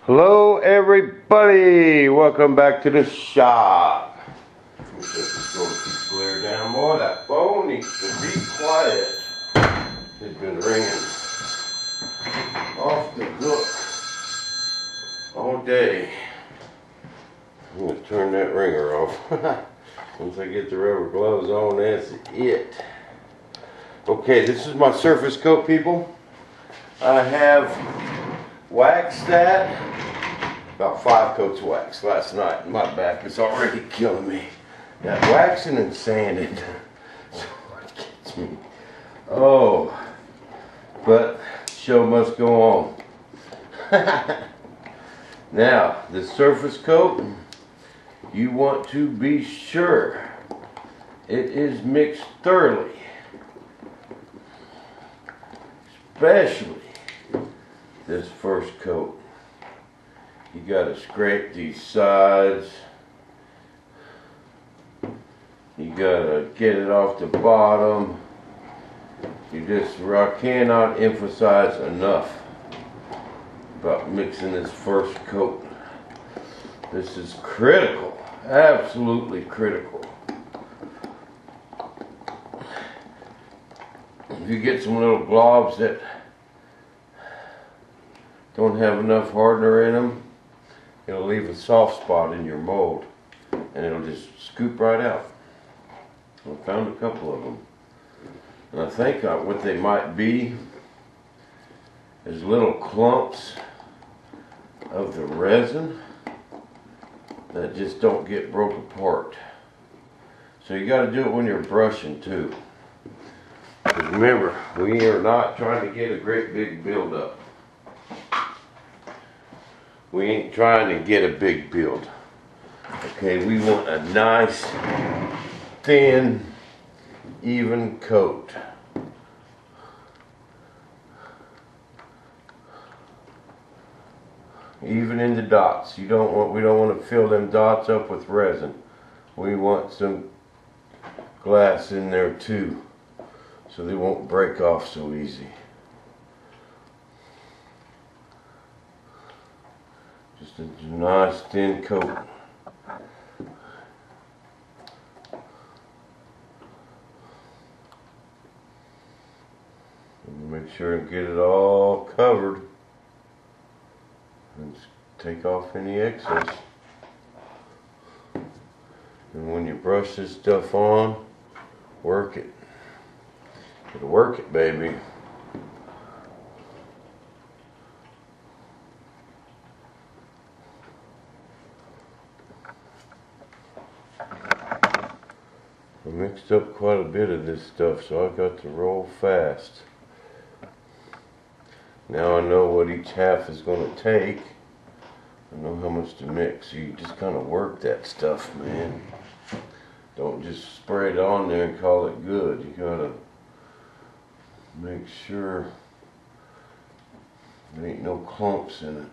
Hello everybody, welcome back to the shop. Just going to keep glare down more. That phone needs to be quiet. It's been ringing off the hook all day. I'm going to turn that ringer off. Once I get the rubber gloves on, that's it. Okay, this is my surface coat, people. I have waxed that. About 5 coats of wax last night. My back is already killing me. Got waxing and sanding. So it gets me. Oh, but show must go on. Now, the surface coat, you want to be sure it is mixed thoroughly. Especially this first coat. You gotta scrape these sides. You gotta get it off the bottom. I cannot emphasize enough about mixing this first coat. This is critical, absolutely critical. If you get some little globs that don't have enough hardener in them, it'll leave a soft spot in your mold and it'll just scoop right out. I found a couple of them, and I think what they might be is little clumps of the resin that just don't get broke apart. So you got to do it when you're brushing too. Because remember, we are not trying to get a great big buildup. We ain't trying to get a big build. Okay, we want a nice, thin, even coat. Even in the dots. We don't want to fill them dots up with resin. We want some glass in there too, so they won't break off so easy. Just a nice thin coat. Make sure and get it all covered and take off any excess. And when you brush this stuff on, work it. Gotta work it, baby. I mixed up quite a bit of this stuff, so I got to roll fast. Now I know what each half is going to take. I know how much to mix. So you just kind of work that stuff, man. Don't just spray it on there and call it good. You gotta make sure there ain't no clumps in it.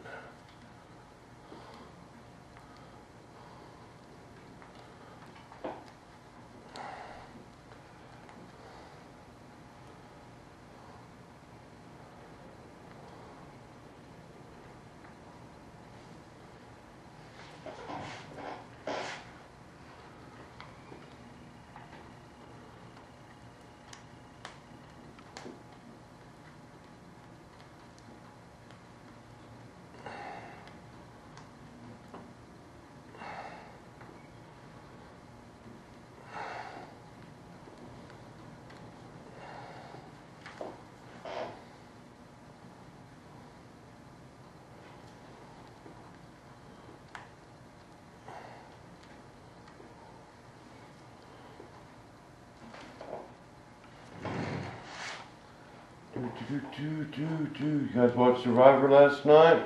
You guys watch Survivor last night?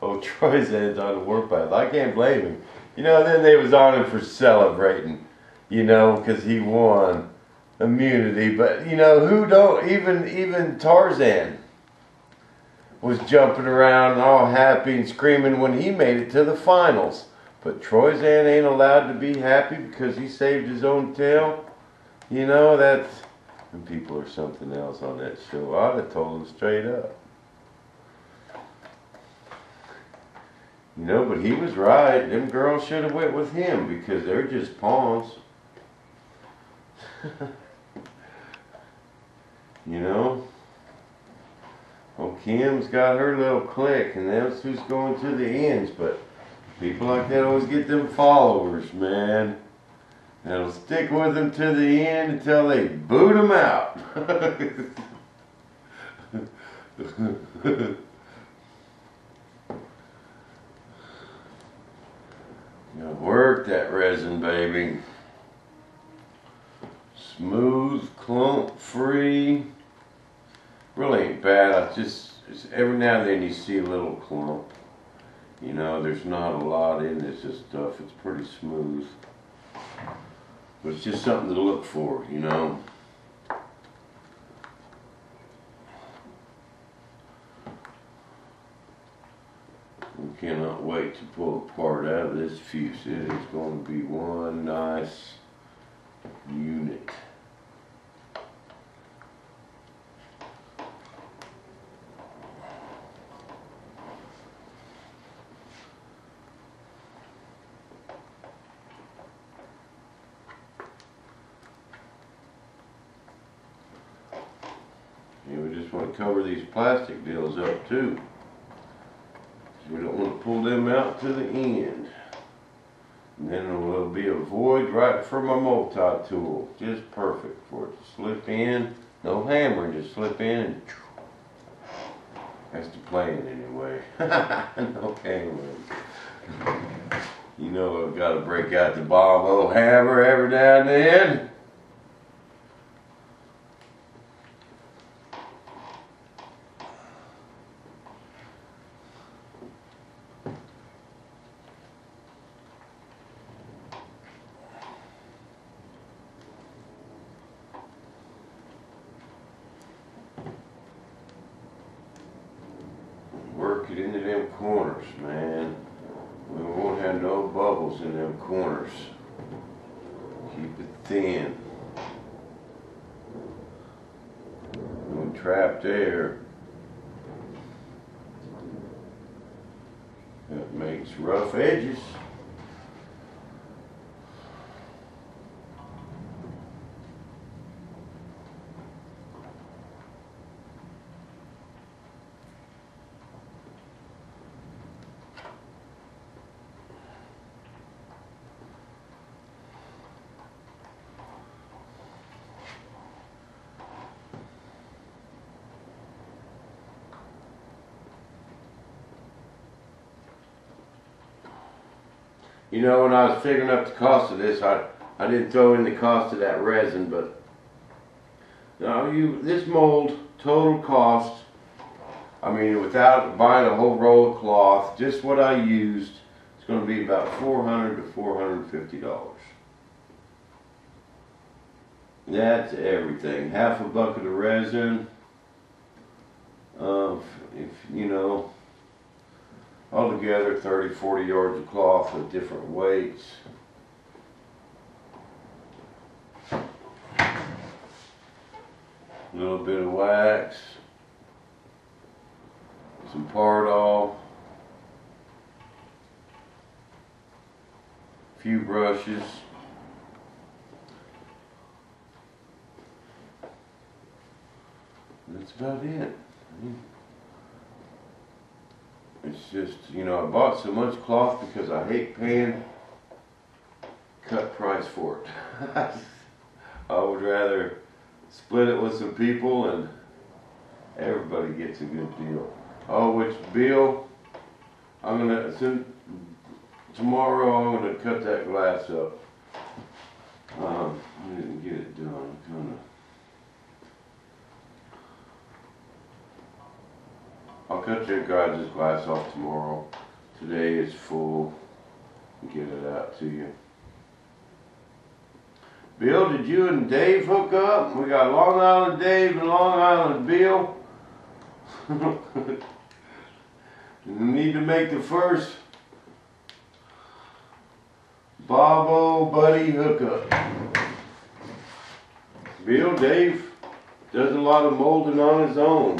Oh, Troy's head's on the warpath. I can't blame him. You know, then they was on him for celebrating, you know, because he won immunity. But, you know, who don't, even Tarzan was jumping around all happy and screaming when he made it to the finals. But Troyzan ain't allowed to be happy because he saved his own tail. You know, that's... And people are something else on that show. I'd have told them straight up. You know, but he was right. Them girls should have went with him because they're just pawns. You know? Well, Kim's got her little clique, and that's who's going to the ends. But people like that always get them followers, man. That'll stick with them to the end until they boot them out. You work that resin, baby. Smooth, clump free. Really ain't bad. It's every now and then you see a little clump. You know, there's not a lot in this stuff. It's pretty smooth. But it's just something to look for, you know. We cannot wait to pull a part out of this fuse. It is going to be one nice unit. And we just want to cover these plastic deals up too. We don't want to pull them out to the end. And then there will be a void right for my multi-tool. Just perfect for it to slip in. No hammering, just slip in and that's the plan anyway. No hammering. You know I've got to break out the Bobo hammer every now and then. Work it into them corners, man. We won't have no bubbles in them corners. Keep it thin. No trapped air. That makes rough edges. You know, when I was figuring up the cost of this, I didn't throw in the cost of that resin, but now this mold, total cost, I mean, without buying a whole roll of cloth, just what I used, it's going to be about $400 to $450. That's everything. Half a bucket of resin, if you know, altogether 30-40 yards of cloth with different weights. A little bit of wax, some Pardol, a few brushes. That's about it. It's just, you know, I bought so much cloth because I hate paying cut price for it. I would rather split it with some people and everybody gets a good deal. Oh, which Bill, tomorrow I'm gonna cut that glass up. I didn't get it done. I'll cut your guys' glass off tomorrow. Today is full. Get it out to you. Bill, did you and Dave hook up? We got Long Island Dave and Long Island Bill. We need to make the first Bobo buddy hookup. Bill, Dave does a lot of molding on his own.